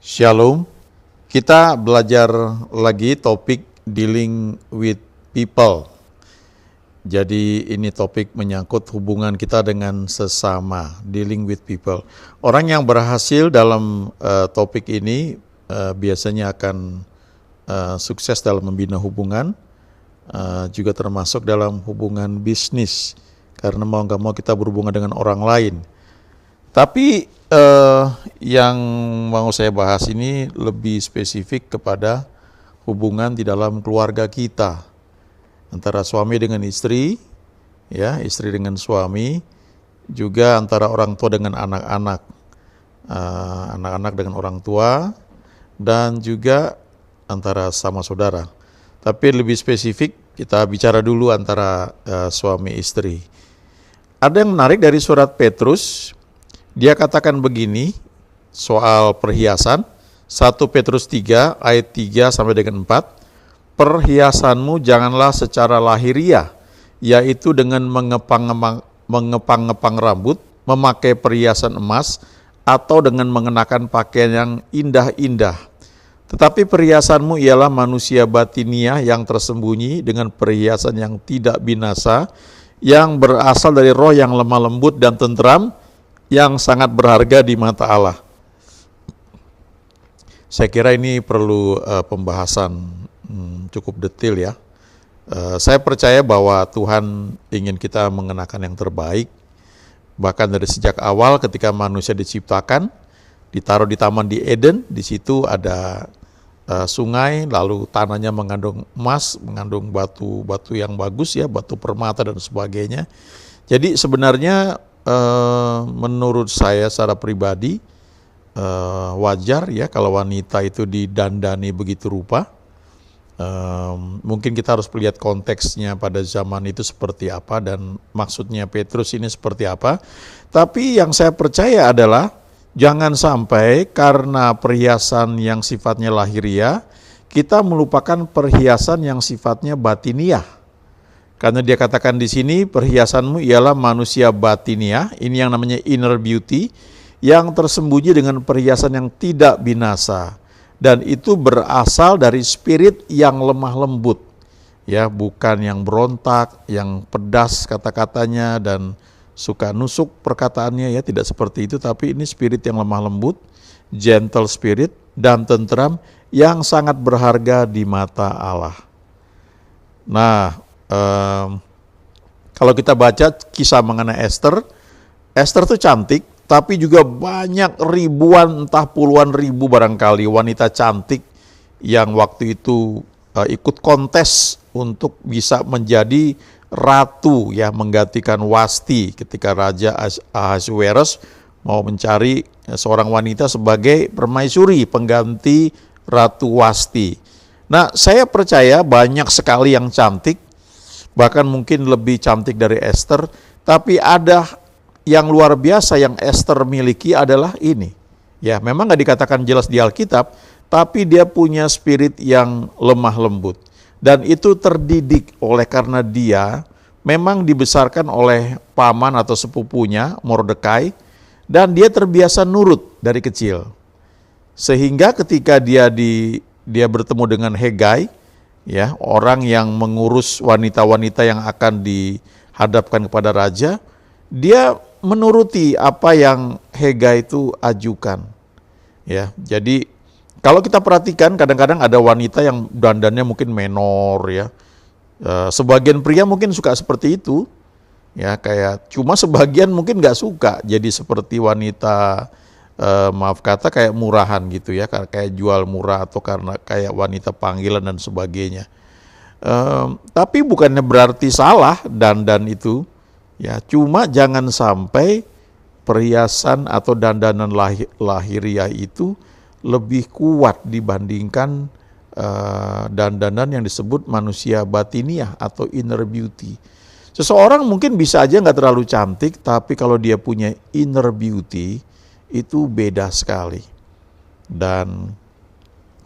Shalom, kita belajar lagi topik dealing with people. Jadi ini topik menyangkut hubungan kita dengan sesama, dealing with people. Orang yang berhasil dalam topik ini biasanya akan sukses dalam membina hubungan, juga termasuk dalam hubungan bisnis. Karena mau nggak mau kita berhubungan dengan orang lain. Tapi yang mau saya bahas ini lebih spesifik kepada hubungan di dalam keluarga kita antara suami dengan istri, ya, istri dengan suami, juga antara orang tua dengan anak-anak, anak-anak dengan orang tua, dan juga antara sama saudara. Tapi lebih spesifik kita bicara dulu antara suami istri. Ada yang menarik dari surat Petrus. Dia katakan begini soal perhiasan, 1 Petrus 3 ayat 3 sampai dengan 4. Perhiasanmu janganlah secara lahiriah, yaitu dengan mengepang-ngepang rambut, memakai perhiasan emas, atau dengan mengenakan pakaian yang indah-indah. Tetapi perhiasanmu ialah manusia batiniah yang tersembunyi dengan perhiasan yang tidak binasa, yang berasal dari roh yang lemah lembut dan tentram, yang sangat berharga di mata Allah. Saya kira ini perlu pembahasan cukup detail ya. Saya percaya bahwa Tuhan ingin kita mengenakan yang terbaik. Bahkan dari sejak awal ketika manusia diciptakan, ditaruh di Taman di Eden, di situ ada sungai, lalu tanahnya mengandung emas, mengandung batu yang bagus ya, batu permata dan sebagainya. Jadi sebenarnya menurut saya secara pribadi wajar ya kalau wanita itu didandani begitu rupa. Mungkin kita harus lihat konteksnya pada zaman itu seperti apa dan maksudnya Petrus ini seperti apa. Tapi yang saya percaya adalah jangan sampai karena perhiasan yang sifatnya lahiriah kita melupakan perhiasan yang sifatnya batiniah. Karena dia katakan di sini perhiasanmu ialah manusia batiniah, ini yang namanya inner beauty, yang tersembunyi dengan perhiasan yang tidak binasa. Dan itu berasal dari spirit yang lemah lembut, ya, bukan yang berontak, yang pedas kata-katanya dan suka nusuk perkataannya, ya, tidak seperti itu. Tapi ini spirit yang lemah lembut, gentle spirit dan tentram yang sangat berharga di mata Allah. Nah, kalau kita baca kisah mengenai Esther tuh cantik, tapi juga banyak ribuan, entah puluhan ribu barangkali wanita cantik yang waktu itu ikut kontes untuk bisa menjadi ratu, ya, menggantikan Wasti ketika Raja Ahasuerus mau mencari seorang wanita sebagai permaisuri pengganti Ratu Wasti. Nah, saya percaya banyak sekali yang cantik, bahkan mungkin lebih cantik dari Esther, tapi ada yang luar biasa yang Esther miliki adalah ini. Ya, memang nggak dikatakan jelas di Alkitab, tapi dia punya spirit yang lemah lembut. Dan itu terdidik oleh karena dia memang dibesarkan oleh paman atau sepupunya, Mordekai, dan dia terbiasa nurut dari kecil. Sehingga ketika dia bertemu dengan Hegai, ya, orang yang mengurus wanita-wanita yang akan dihadapkan kepada raja, dia menuruti apa yang Hegai itu ajukan. Ya, jadi kalau kita perhatikan kadang-kadang ada wanita yang dandannya mungkin menor ya. Sebagian pria mungkin suka seperti itu. Ya, kayak cuma sebagian mungkin nggak suka jadi seperti wanita maaf kata kayak murahan gitu ya, kayak jual murah atau karena kayak wanita panggilan dan sebagainya. Tapi bukannya berarti salah dandan itu, ya, cuma jangan sampai perhiasan atau dandanan lahiriah itu lebih kuat dibandingkan dandanan yang disebut manusia batiniah atau inner beauty. Seseorang mungkin bisa aja nggak terlalu cantik, tapi kalau dia punya inner beauty itu beda sekali. Dan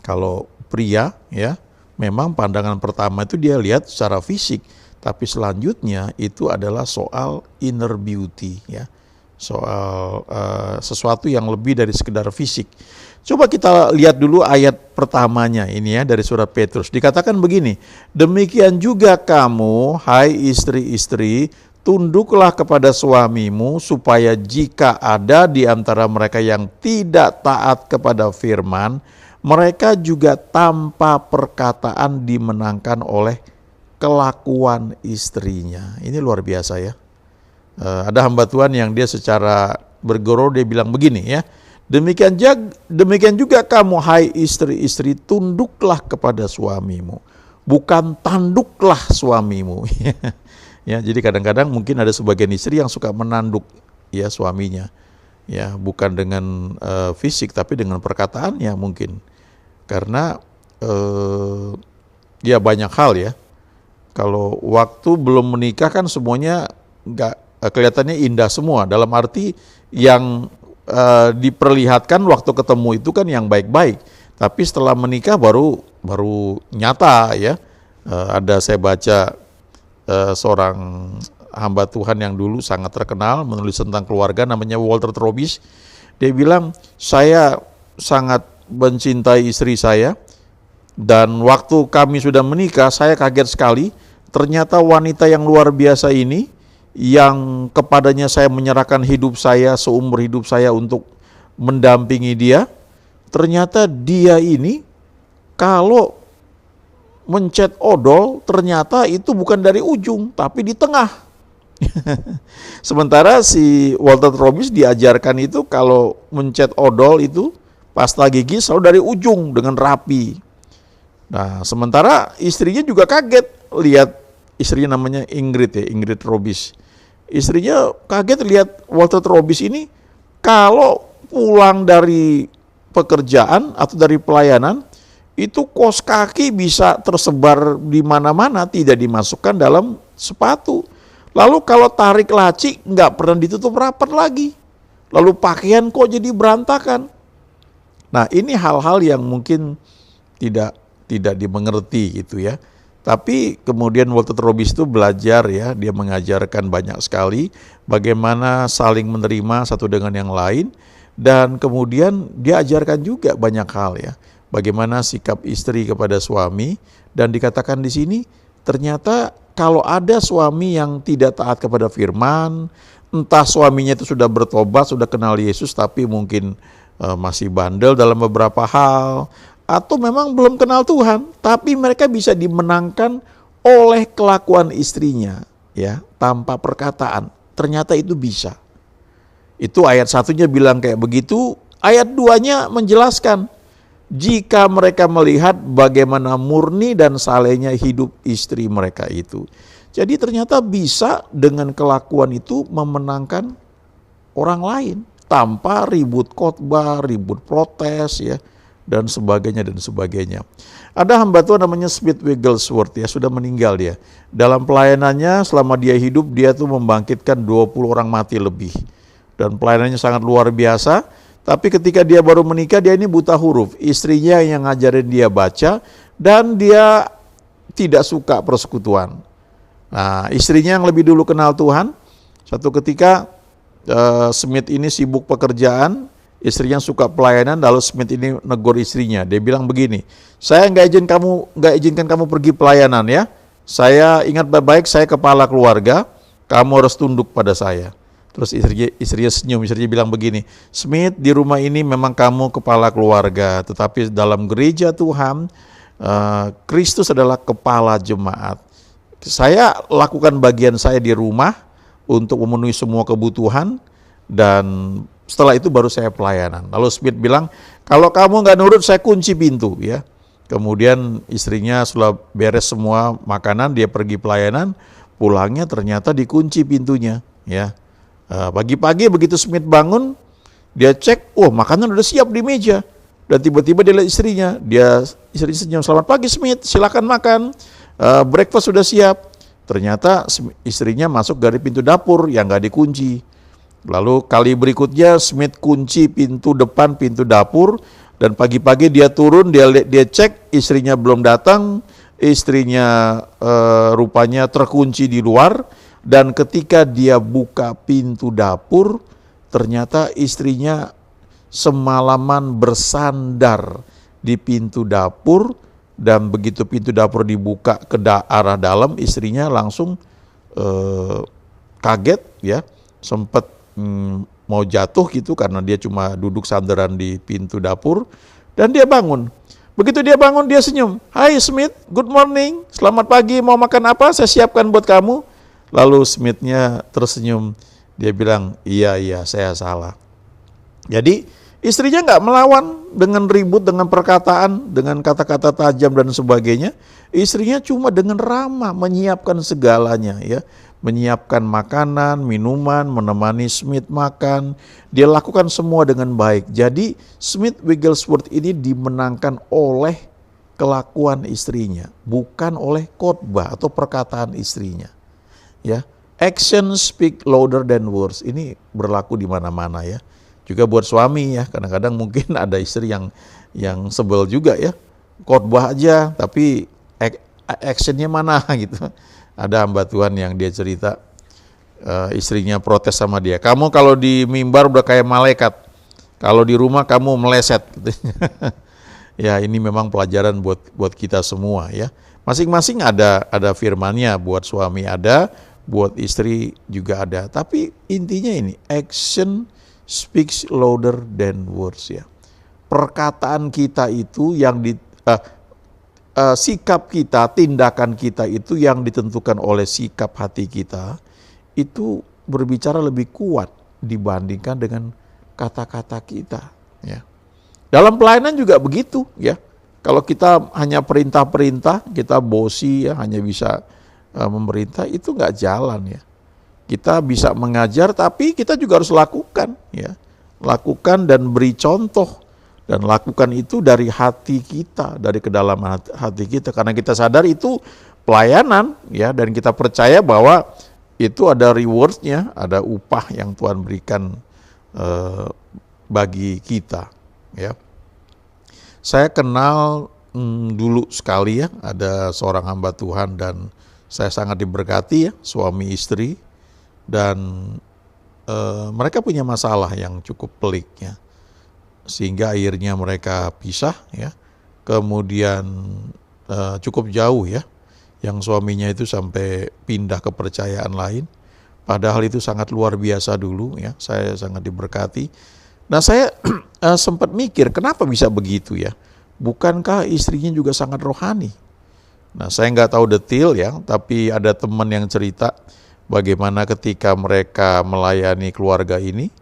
kalau pria, ya, memang pandangan pertama itu dia lihat secara fisik, tapi selanjutnya itu adalah soal inner beauty, ya. soal sesuatu yang lebih dari sekedar fisik. Coba kita lihat dulu ayat pertamanya ini ya dari surat Petrus. Dikatakan begini, demikian juga kamu, hai istri-istri, tunduklah kepada suamimu, supaya jika ada di antara mereka yang tidak taat kepada firman, mereka juga tanpa perkataan dimenangkan oleh kelakuan istrinya. Ini luar biasa ya. Ada hamba Tuhan yang dia secara bergurau dia bilang begini ya, demikian juga kamu hai istri-istri, tunduklah kepada suamimu, bukan tanduklah suamimu. Ya, jadi kadang-kadang mungkin ada sebagian istri yang suka menanduk ya suaminya, ya bukan dengan fisik tapi dengan perkataannya mungkin, karena ya banyak hal ya. Kalau waktu belum menikah kan semuanya nggak kelihatannya indah semua, dalam arti yang diperlihatkan waktu ketemu itu kan yang baik-baik, tapi setelah menikah baru nyata ya. Ada saya baca seorang hamba Tuhan yang dulu sangat terkenal menulis tentang keluarga, namanya Walter Trobis. Dia bilang, saya sangat mencintai istri saya, dan waktu kami sudah menikah saya kaget sekali, ternyata wanita yang luar biasa ini yang kepadanya saya menyerahkan hidup saya, seumur hidup saya untuk mendampingi dia, ternyata dia ini kalau mencet odol ternyata itu bukan dari ujung tapi di tengah. Sementara si Walter Trobis diajarkan itu kalau mencet odol itu pasta gigi selalu dari ujung dengan rapi. Nah, sementara istrinya juga kaget lihat, istrinya namanya Ingrid ya, Ingrid Trobis. Istrinya kaget lihat Walter Trobis ini kalau pulang dari pekerjaan atau dari pelayanan itu kaos kaki bisa tersebar di mana-mana, tidak dimasukkan dalam sepatu. Lalu kalau tarik laci nggak pernah ditutup rapat lagi. Lalu pakaian kok jadi berantakan. Nah, ini hal-hal yang mungkin tidak dimengerti gitu ya. Tapi kemudian Walter Trobis itu belajar ya, dia mengajarkan banyak sekali bagaimana saling menerima satu dengan yang lain, dan kemudian dia ajarkan juga banyak hal ya, bagaimana sikap istri kepada suami. Dan dikatakan di sini ternyata kalau ada suami yang tidak taat kepada firman, entah suaminya itu sudah bertobat, sudah kenal Yesus tapi mungkin masih bandel dalam beberapa hal, atau memang belum kenal Tuhan, tapi mereka bisa dimenangkan oleh kelakuan istrinya ya, tanpa perkataan. Ternyata itu bisa. Itu ayat 1-nya bilang kayak begitu. Ayat 2-nya menjelaskan, jika mereka melihat bagaimana murni dan salehnya hidup istri mereka itu. Jadi ternyata bisa dengan kelakuan itu memenangkan orang lain tanpa ribut khotbah, ribut protes ya, dan sebagainya dan sebagainya. Ada hamba Tuhan namanya Smith Wigglesworth ya, sudah meninggal dia. Dalam pelayanannya selama dia hidup, dia tuh membangkitkan 20 orang mati lebih. Dan pelayanannya sangat luar biasa. Tapi ketika dia baru menikah, dia ini buta huruf. Istrinya yang ngajarin dia baca, dan dia tidak suka persekutuan. Nah, istrinya yang lebih dulu kenal Tuhan, satu ketika Smith ini sibuk pekerjaan, istrinya suka pelayanan, lalu Smith ini negur istrinya. Dia bilang begini, saya nggak izinkan kamu pergi pelayanan ya. Saya ingat baik-baik, saya kepala keluarga, kamu harus tunduk pada saya. Terus istrinya senyum, istrinya bilang begini, Smith, di rumah ini memang kamu kepala keluarga, tetapi dalam gereja Tuhan, Kristus adalah kepala jemaat. Saya lakukan bagian saya di rumah untuk memenuhi semua kebutuhan, dan setelah itu baru saya pelayanan. Lalu Smith bilang, kalau kamu nggak nurut saya kunci pintu ya. Kemudian istrinya setelah beres semua makanan, dia pergi pelayanan, pulangnya ternyata dikunci pintunya ya. Pagi-pagi begitu Smith bangun, dia cek, makanan udah siap di meja. Dan tiba-tiba dia lihat istrinya, istrinya senyum, selamat pagi Smith, silakan makan, breakfast sudah siap. Ternyata istrinya masuk dari pintu dapur yang nggak dikunci. Lalu kali berikutnya Smith kunci pintu depan, pintu dapur, dan pagi-pagi dia turun, dia cek istrinya belum datang, istrinya rupanya terkunci di luar. Dan ketika dia buka pintu dapur, ternyata istrinya semalaman bersandar di pintu dapur, dan begitu pintu dapur dibuka ke arah dalam, istrinya langsung kaget ya, sempat mau jatuh gitu karena dia cuma duduk sandaran di pintu dapur, dan dia bangun. Begitu dia bangun, dia senyum. "Hai Smith, good morning, selamat pagi, mau makan apa? Saya siapkan buat kamu." Lalu Smithnya tersenyum, dia bilang, iya saya salah. Jadi istrinya nggak melawan dengan ribut, dengan perkataan, dengan kata-kata tajam dan sebagainya. Istrinya cuma dengan ramah menyiapkan segalanya ya. Menyiapkan makanan, minuman, menemani Smith makan. Dia lakukan semua dengan baik. Jadi Smith Wigglesworth ini dimenangkan oleh kelakuan istrinya, bukan oleh khotbah atau perkataan istrinya. Ya, action speak louder than words. Ini berlaku di mana-mana ya. Juga buat suami ya, kadang-kadang mungkin ada istri yang sebel juga ya. Khotbah aja tapi actionnya mana gitu. Ada hamba Tuhan yang dia cerita, istrinya protes sama dia, "Kamu kalau di mimbar udah kayak malaikat, kalau di rumah kamu meleset." Ya, ini memang pelajaran buat kita semua ya. Masing-masing ada firmannya, buat suami ada, buat istri juga ada. Tapi intinya ini, action speaks louder than words ya. Perkataan kita itu yang sikap kita, tindakan kita itu yang ditentukan oleh sikap hati kita, itu berbicara lebih kuat dibandingkan dengan kata-kata kita ya. Dalam pelayanan juga begitu ya. Kalau kita hanya perintah-perintah, kita bosi ya, hanya bisa memerintah, itu nggak jalan ya. Kita bisa mengajar tapi kita juga harus lakukan ya. Lakukan dan beri contoh. Dan lakukan itu dari hati kita, dari kedalaman hati kita, karena kita sadar itu pelayanan ya, dan kita percaya bahwa itu ada rewardnya, ada upah yang Tuhan berikan bagi kita ya. Saya kenal dulu sekali ya, ada seorang hamba Tuhan dan saya sangat diberkati ya, suami istri, dan mereka punya masalah yang cukup pelik ya. Sehingga akhirnya mereka pisah ya, kemudian cukup jauh ya, yang suaminya itu sampai pindah kepercayaan lain, padahal itu sangat luar biasa dulu ya, saya sangat diberkati. Nah saya sempat mikir kenapa bisa begitu ya, bukankah istrinya juga sangat rohani? Nah saya nggak tahu detail ya, tapi ada teman yang cerita bagaimana ketika mereka melayani keluarga ini,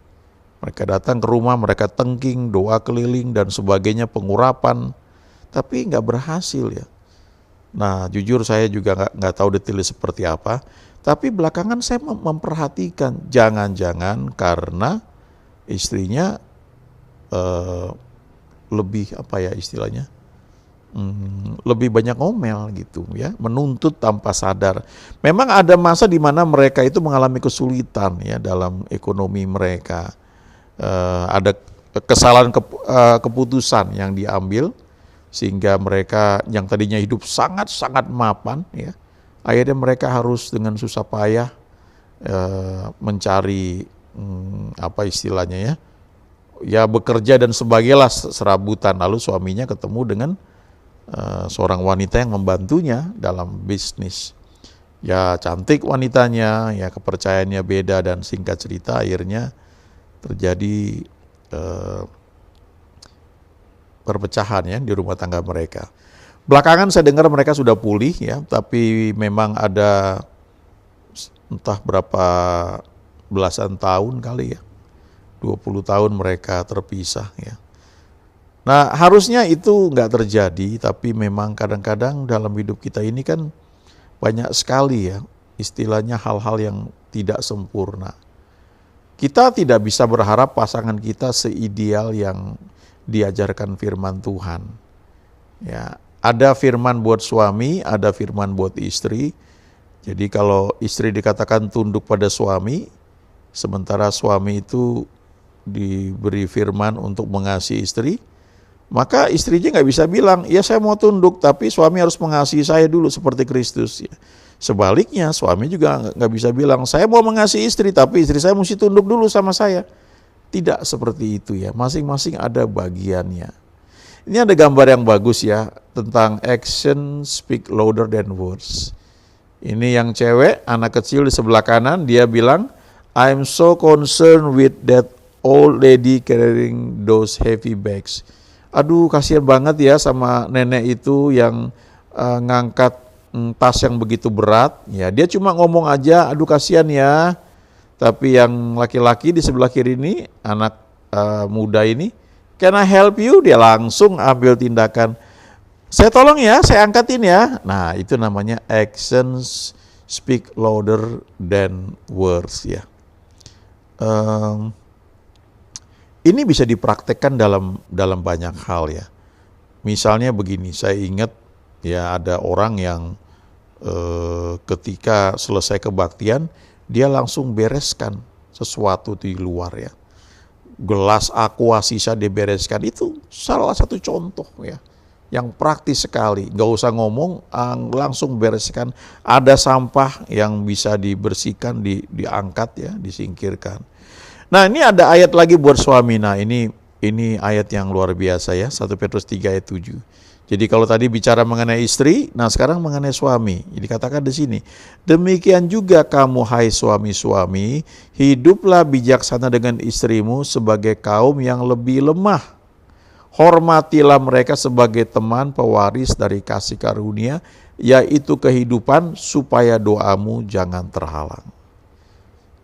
mereka datang ke rumah, mereka tengking, doa keliling dan sebagainya, pengurapan, tapi nggak berhasil ya. Nah jujur saya juga nggak tahu detailnya seperti apa, tapi belakangan saya memperhatikan jangan-jangan karena istrinya lebih apa ya istilahnya, lebih banyak ngomel gitu ya, menuntut tanpa sadar. Memang ada masa di mana mereka itu mengalami kesulitan ya dalam ekonomi mereka. Ada kesalahan keputusan yang diambil sehingga mereka yang tadinya hidup sangat-sangat mapan ya, akhirnya mereka harus dengan susah payah mencari apa istilahnya ya bekerja dan sebagainya serabutan. Lalu suaminya ketemu dengan seorang wanita yang membantunya dalam bisnis. Ya cantik wanitanya, ya kepercayaannya beda, dan singkat cerita akhirnya terjadi perpecahan ya di rumah tangga mereka. Belakangan saya dengar mereka sudah pulih ya, tapi memang ada entah berapa belasan tahun kali ya, 20 tahun mereka terpisah ya. Nah harusnya itu nggak terjadi, tapi memang kadang-kadang dalam hidup kita ini kan banyak sekali ya istilahnya hal-hal yang tidak sempurna. Kita tidak bisa berharap pasangan kita seideal yang diajarkan firman Tuhan. Ya, ada firman buat suami, ada firman buat istri. Jadi kalau istri dikatakan tunduk pada suami, sementara suami itu diberi firman untuk mengasihi istri, maka istrinya nggak bisa bilang, ya saya mau tunduk, tapi suami harus mengasihi saya dulu seperti Kristus. Ya. Sebaliknya suami juga nggak bisa bilang, saya mau mengasihi istri, tapi istri saya mesti tunduk dulu sama saya. Tidak seperti itu ya, masing-masing ada bagiannya. Ini ada gambar yang bagus ya, tentang action speak louder than words. Ini yang cewek, anak kecil di sebelah kanan, dia bilang, I'm so concerned with that old lady carrying those heavy bags. Aduh, kasihan banget ya sama nenek itu yang ngangkat tas yang begitu berat. Ya, dia cuma ngomong aja, aduh kasihan ya. Tapi yang laki-laki di sebelah kiri ini, anak muda ini, can I help you? Dia langsung ambil tindakan. Saya tolong ya, saya angkatin ya. Nah, itu namanya actions speak louder than words ya. Ini bisa dipraktekkan dalam banyak hal ya. Misalnya begini, saya ingat ya ada orang yang ketika selesai kebaktian, dia langsung bereskan sesuatu di luar ya. Gelas aqua sisa dibereskan, itu salah satu contoh ya. Yang praktis sekali, gak usah ngomong, langsung bereskan. Ada sampah yang bisa dibersihkan, diangkat ya, disingkirkan. Nah ini ada ayat lagi buat suami, nah ini ayat yang luar biasa ya, 1 Petrus 3 ayat 7. Jadi kalau tadi bicara mengenai istri, nah sekarang mengenai suami. Dikatakan di sini, demikian juga kamu hai suami-suami, hiduplah bijaksana dengan istrimu sebagai kaum yang lebih lemah. Hormatilah mereka sebagai teman pewaris dari kasih karunia, yaitu kehidupan, supaya doamu jangan terhalang.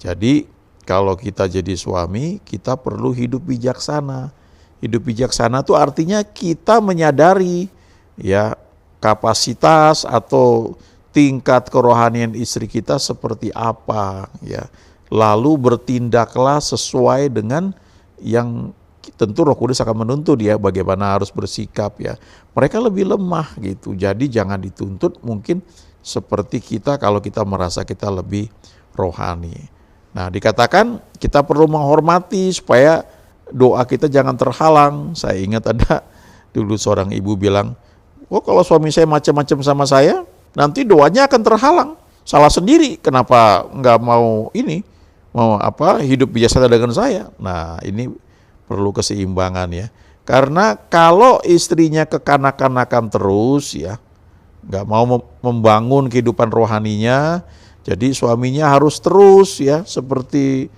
Jadi kalau kita jadi suami, kita perlu hidup bijaksana. Hidup bijaksana itu artinya kita menyadari ya kapasitas atau tingkat kerohanian istri kita seperti apa ya. Lalu bertindaklah sesuai dengan yang tentu Roh Kudus akan menuntut dia bagaimana harus bersikap ya. Mereka lebih lemah gitu. Jadi jangan dituntut mungkin seperti kita kalau kita merasa kita lebih rohani. Nah, dikatakan kita perlu menghormati supaya doa kita jangan terhalang. Saya ingat ada dulu seorang ibu bilang, oh kalau suami saya macam-macam sama saya, nanti doanya akan terhalang. Salah sendiri, kenapa nggak mau hidup bijaksana dengan saya. Nah ini perlu keseimbangan ya. Karena kalau istrinya kekanak-kanakan terus ya, nggak mau membangun kehidupan rohaninya, jadi suaminya harus terus ya seperti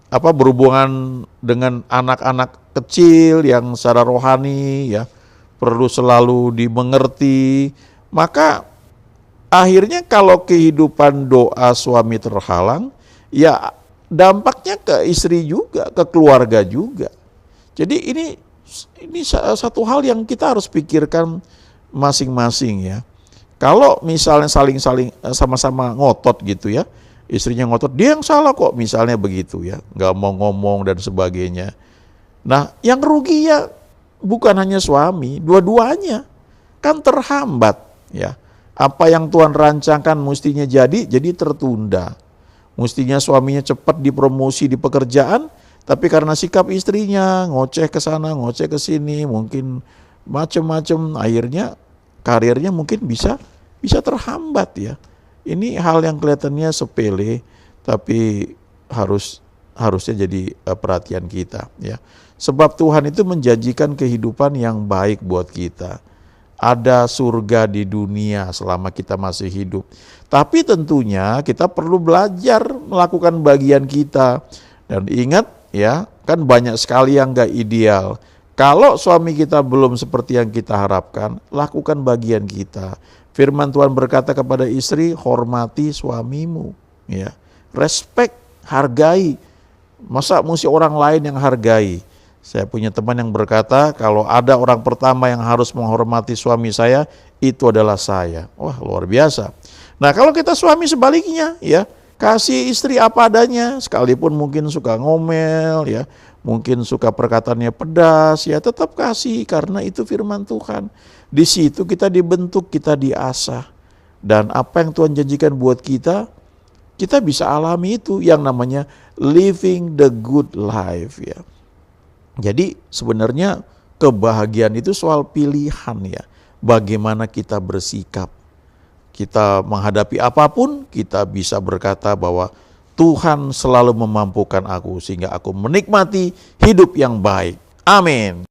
berhubungan dengan anak-anak kecil yang secara rohani ya perlu selalu dimengerti. Maka akhirnya kalau kehidupan doa suami terhalang, ya dampaknya ke istri juga, ke keluarga juga. Jadi ini satu hal yang kita harus pikirkan masing-masing ya. Kalau misalnya saling sama-sama ngotot gitu ya, istrinya ngotot, dia yang salah kok misalnya begitu ya, nggak mau ngomong dan sebagainya. Nah yang rugi ya bukan hanya suami, dua-duanya kan terhambat ya. Apa yang Tuhan rancangkan mestinya jadi tertunda. Mestinya suaminya cepat dipromosi di pekerjaan, tapi karena sikap istrinya ngoceh ke sana, ngoceh ke sini, mungkin macam-macam, akhirnya karirnya mungkin bisa terhambat ya. Ini hal yang kelihatannya sepele, tapi harusnya jadi perhatian kita ya. Sebab Tuhan itu menjanjikan kehidupan yang baik buat kita. Ada surga di dunia selama kita masih hidup. Tapi tentunya kita perlu belajar melakukan bagian kita. Dan ingat ya, kan banyak sekali yang gak ideal. Kalau suami kita belum seperti yang kita harapkan, lakukan bagian kita. Firman Tuhan berkata kepada istri, hormati suamimu. Ya, respect, hargai. Masa mesti orang lain yang hargai? Saya punya teman yang berkata, kalau ada orang pertama yang harus menghormati suami saya, itu adalah saya. Wah, luar biasa. Nah, kalau kita suami sebaliknya, ya, kasih istri apa adanya, sekalipun mungkin suka ngomel, ya, mungkin suka perkataannya pedas, ya, tetap kasih, karena itu firman Tuhan. Di situ kita dibentuk, kita diasah. Dan apa yang Tuhan janjikan buat kita bisa alami itu, yang namanya living the good life, ya. Jadi sebenarnya kebahagiaan itu soal pilihan ya. Bagaimana kita bersikap. Kita menghadapi apapun, kita bisa berkata bahwa Tuhan selalu memampukan aku sehingga aku menikmati hidup yang baik. Amin.